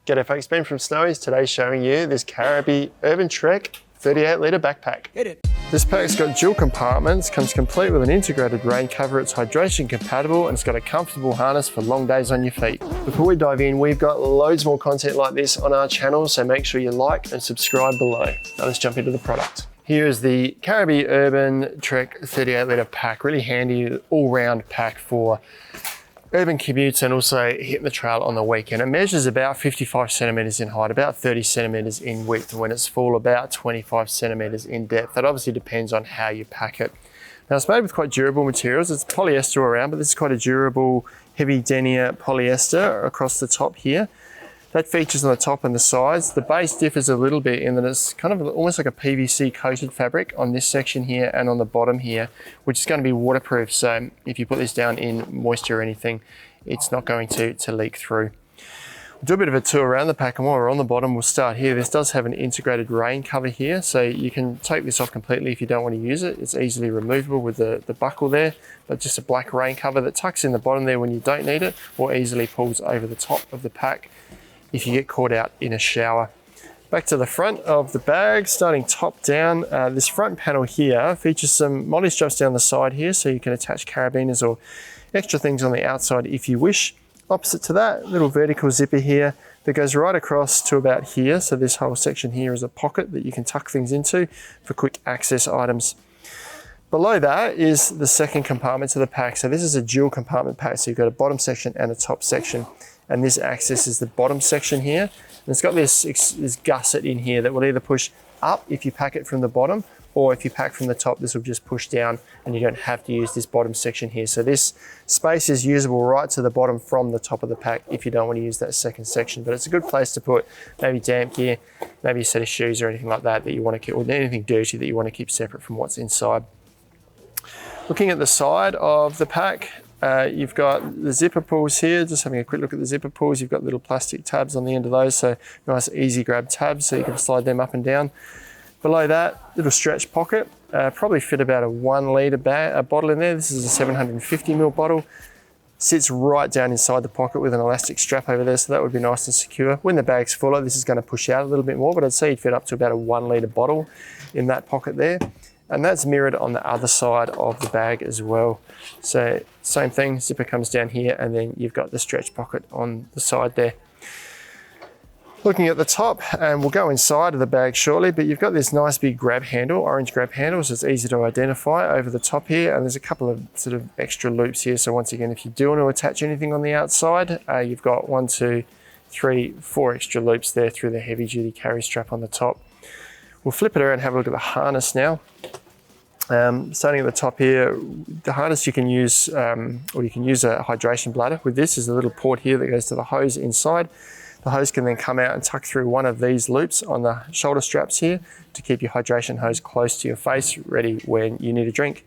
G'day folks, Ben from Snowy's. Today showing you this Caribee Urban Trek 38 litre backpack. Hit it. This pack's got dual compartments, comes complete with an integrated rain cover, it's hydration compatible and it's got a comfortable harness for long days on your feet. Before we dive in, we've got loads more content like this on our channel, so make sure you like and subscribe below. Now let's jump into the product. Here is the Caribee Urban Trek 38 litre pack, really handy all-round pack for urban commutes and also hitting the trail on the weekend. It measures about 55 centimetres in height, about 30 centimetres in width. When it's full, about 25 centimetres in depth. That obviously depends on how you pack it. Now it's made with quite durable materials. It's polyester around, but this is quite a durable, heavy denier polyester across the top here. That features on the top and the sides. The base differs a little bit in that it's kind of almost like a PVC coated fabric on this section here and on the bottom here, which is going to be waterproof. So if you put this down in moisture or anything, it's not going to leak through. We'll do a bit of a tour around the pack, and while we're on the bottom, we'll start here. This does have an integrated rain cover here, so you can take this off completely if you don't want to use it. It's easily removable with the buckle there, but just a black rain cover that tucks in the bottom there when you don't need it, or easily pulls over the top of the pack if you get caught out in a shower. Back to the front of the bag, starting top down, this front panel here features some molly straps down the side here, so you can attach carabiners or extra things on the outside if you wish. Opposite to that, little vertical zipper here that goes right across to about here, so this whole section here is a pocket that you can tuck things into for quick access items. Below that is the second compartment to the pack. So this is a dual compartment pack, so you've got a bottom section and a top section. And this accesses the bottom section here. And it's got this gusset in here that will either push up if you pack it from the bottom, or if you pack from the top, this will just push down and you don't have to use this bottom section here. So this space is usable right to the bottom from the top of the pack if you don't want to use that second section. But it's a good place to put maybe damp gear, maybe a set of shoes or anything like that you want to keep, or anything dirty that you want to keep separate from what's inside. Looking at the side of the pack, you've got the zipper pulls here. Just having a quick look at the zipper pulls. You've got little plastic tabs on the end of those, so nice easy grab tabs so you can slide them up and down. Below that, little stretch pocket. Probably fit about a 1 litre bottle in there. This is a 750 ml bottle. Sits right down inside the pocket with an elastic strap over there, so that would be nice and secure. When the bag's fuller, this is going to push out a little bit more, but I'd say you'd fit up to about a 1 litre bottle in that pocket there. And that's mirrored on the other side of the bag as well. So same thing, zipper comes down here and then you've got the stretch pocket on the side there. Looking at the top, and we'll go inside of the bag shortly, but you've got this nice big grab handle, orange grab handle, so it's easy to identify over the top here. And there's a couple of sort of extra loops here. So once again, if you do want to attach anything on the outside, you've got 1, 2, 3, 4 extra loops there through the heavy duty carry strap on the top. We'll flip it around and have a look at the harness now. Starting at the top here, the harness you can use, or you can use a hydration bladder with this. There's a little port here that goes to the hose inside. The hose can then come out and tuck through one of these loops on the shoulder straps here to keep your hydration hose close to your face, ready when you need a drink.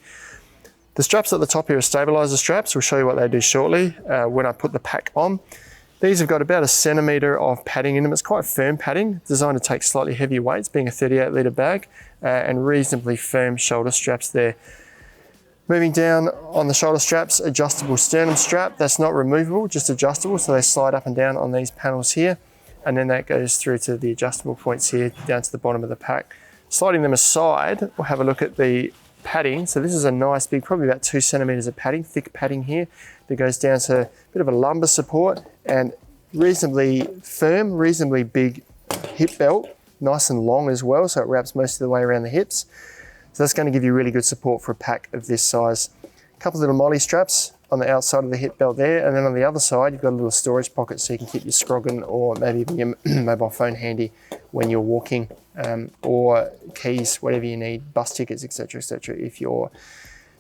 The straps at the top here are stabilizer straps. We'll show you what they do shortly when I put the pack on. These have got about 1 centimetre of padding in them. It's quite firm padding, designed to take slightly heavier weights, being a 38 litre bag, and reasonably firm shoulder straps there. Moving down on the shoulder straps, adjustable sternum strap. That's not removable, just adjustable, so they slide up and down on these panels here, and then that goes through to the adjustable points here down to the bottom of the pack. Sliding them aside, we'll have a look at the padding. So this is a nice big, probably about 2 centimetres of padding, thick padding here that goes down to a bit of a lumbar support and reasonably firm, reasonably big hip belt, nice and long as well, so it wraps most of the way around the hips. So that's going to give you really good support for a pack of this size. A couple of little molly straps on the outside of the hip belt there, and then on the other side you've got a little storage pocket so you can keep your scroggin or maybe even your mobile phone handy when you're walking, or keys, whatever you need, bus tickets, etc, etc, if you're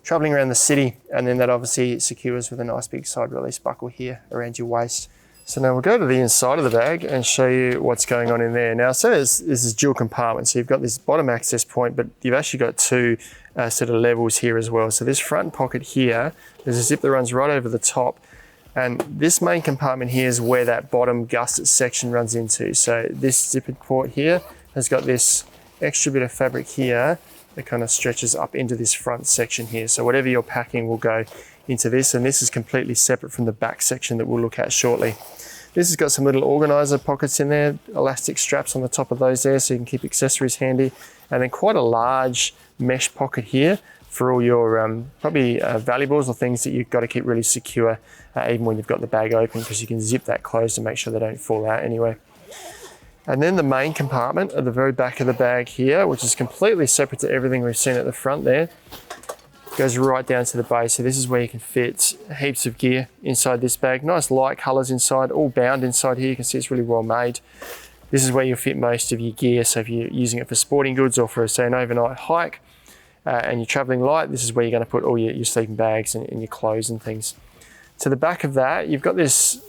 traveling around the city. And then that obviously secures with a nice big side release buckle here around your waist. So now we'll go to the inside of the bag and show you what's going on in there. Now, so this is dual compartment. So you've got this bottom access point, but you've actually got two sort of levels here as well. So this front pocket here, there's a zip that runs right over the top. And this main compartment here is where that bottom gusset section runs into. So this zipper port here has got this extra bit of fabric here that kind of stretches up into this front section here. So whatever you're packing will go into this, and this is completely separate from the back section that we'll look at shortly. This has got some little organizer pockets in there, elastic straps on the top of those there so you can keep accessories handy. And then quite a large mesh pocket here for all your probably valuables or things that you've got to keep really secure, even when you've got the bag open, because you can zip that closed to make sure they don't fall out anyway. And then the main compartment at the very back of the bag here, which is completely separate to everything we've seen at the front there, goes right down to the base. So this is where you can fit heaps of gear inside this bag. Nice light colors inside, all bound inside here. You can see it's really well made. This is where you'll fit most of your gear. So if you're using it for sporting goods or for, say, an overnight hike and you're traveling light, this is where you're going to put all your sleeping bags and your clothes and things. To the back of that, you've got this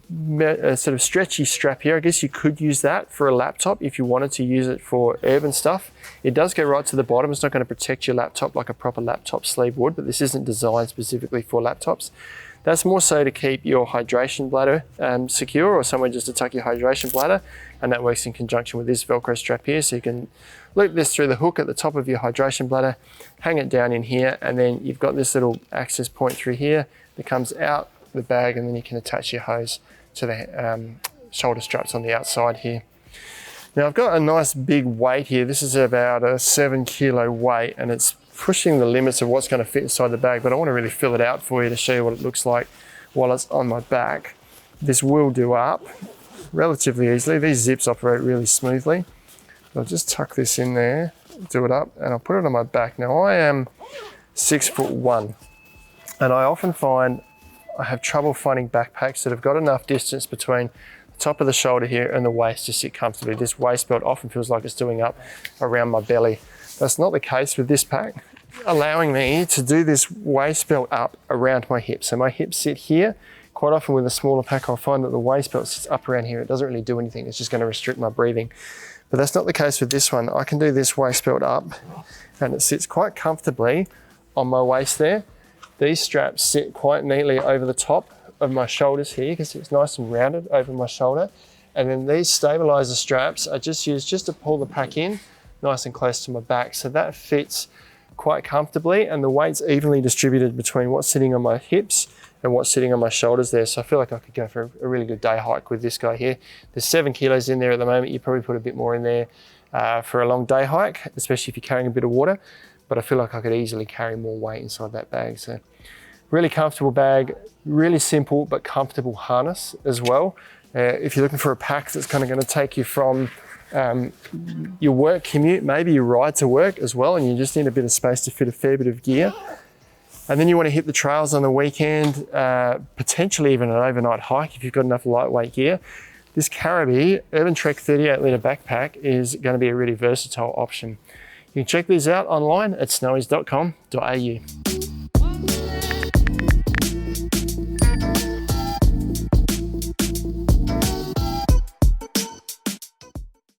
sort of stretchy strap here. I guess you could use that for a laptop if you wanted to use it for urban stuff. It does go right to the bottom. It's not going to protect your laptop like a proper laptop sleeve would, but this isn't designed specifically for laptops. That's more so to keep your hydration bladder secure, or somewhere just to tuck your hydration bladder, and that works in conjunction with this Velcro strap here. So you can loop this through the hook at the top of your hydration bladder, hang it down in here, and then you've got this little access point through here that comes out the bag, and then you can attach your hose to the shoulder straps on the outside here. Now I've got a nice big weight here. This is about a 7 kilo weight, and it's pushing the limits of what's going to fit inside the bag, but I want to really fill it out for you to show you what it looks like while it's on my back. This will do up relatively easily. These zips operate really smoothly. I'll just tuck this in there, do it up, and I'll put it on my back. Now I am 6'1", and I often find I have trouble finding backpacks that have got enough distance between the top of the shoulder here and the waist to sit comfortably. This waist belt often feels like it's doing up around my belly. That's not the case with this pack, allowing me to do this waist belt up around my hips. So my hips sit here. Quite often with a smaller pack, I'll find that the waist belt sits up around here. It doesn't really do anything. It's just going to restrict my breathing. But that's not the case with this one. I can do this waist belt up, and it sits quite comfortably on my waist there. These straps sit quite neatly over the top of my shoulders here, because it's nice and rounded over my shoulder. And then these stabilizer straps are just used just to pull the pack in nice and close to my back. So that fits quite comfortably, and the weight's evenly distributed between what's sitting on my hips and what's sitting on my shoulders there. So I feel like I could go for a really good day hike with this guy here. There's 7 kilos in there at the moment. You probably put a bit more in there for a long day hike, especially if you're carrying a bit of water. But I feel like I could easily carry more weight inside that bag. So really comfortable bag, really simple but comfortable harness as well. If you're looking for a pack that's kind of going to take you from your work commute, maybe your ride to work as well, and you just need a bit of space to fit a fair bit of gear. And then you want to hit the trails on the weekend, potentially even an overnight hike if you've got enough lightweight gear. This Caribee Urban Trek 38 litre backpack is going to be a really versatile option. You can check these out online at snowies.com.au.